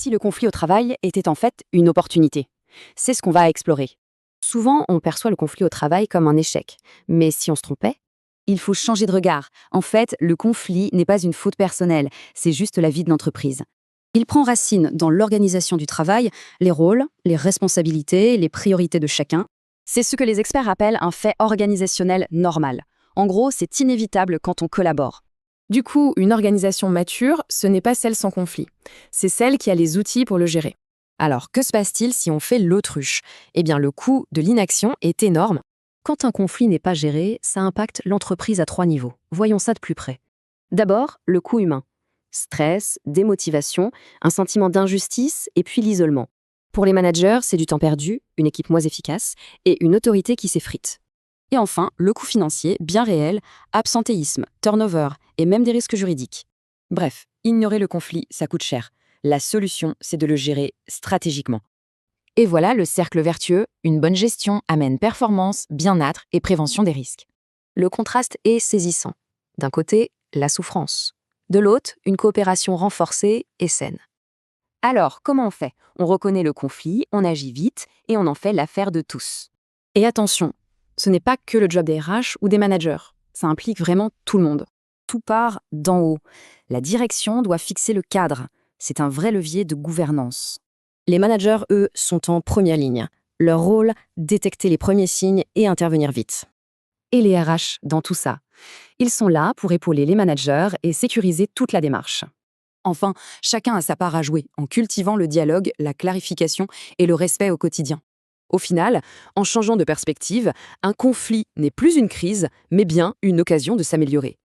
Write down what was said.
si le conflit au travail était en fait une opportunité? C'est ce qu'on va explorer. Souvent, on perçoit le conflit au travail comme un échec. Mais si on se trompait? Il faut changer de regard. En fait, le conflit n'est pas une faute personnelle, c'est juste la vie de l'entreprise. Il prend racine dans l'organisation du travail, les rôles, les responsabilités, les priorités de chacun. C'est ce que les experts appellent un fait organisationnel normal. En gros, c'est inévitable quand on collabore. Du coup, une organisation mature, ce n'est pas celle sans conflit. C'est celle qui a les outils pour le gérer. Alors, que se passe-t-il si on fait l'autruche? Eh bien, le coût de l'inaction est énorme. Quand un conflit n'est pas géré, ça impacte l'entreprise à 3 niveaux. Voyons ça de plus près. D'abord, le coût humain. Stress, démotivation, un sentiment d'injustice et puis l'isolement. Pour les managers, c'est du temps perdu, une équipe moins efficace et une autorité qui s'effrite. Et enfin, le coût financier, bien réel, absentéisme, turnover et même des risques juridiques. Bref, ignorer le conflit, ça coûte cher. La solution, c'est de le gérer stratégiquement. Et voilà le cercle vertueux, une bonne gestion amène performance, bien-être et prévention des risques. Le contraste est saisissant. D'un côté, la souffrance. De l'autre, une coopération renforcée et saine. Alors, comment on fait? On reconnaît le conflit, on agit vite et on en fait l'affaire de tous. Et attention, ce n'est pas que le job des RH ou des managers. Ça implique vraiment tout le monde. Tout part d'en haut. La direction doit fixer le cadre. C'est un vrai levier de gouvernance. Les managers, eux, sont en première ligne. Leur rôle, détecter les premiers signes et intervenir vite. Et les RH dans tout ça? Ils sont là pour épauler les managers et sécuriser toute la démarche. Enfin, chacun a sa part à jouer en cultivant le dialogue, la clarification et le respect au quotidien. Au final, en changeant de perspective, un conflit n'est plus une crise, mais bien une occasion de s'améliorer.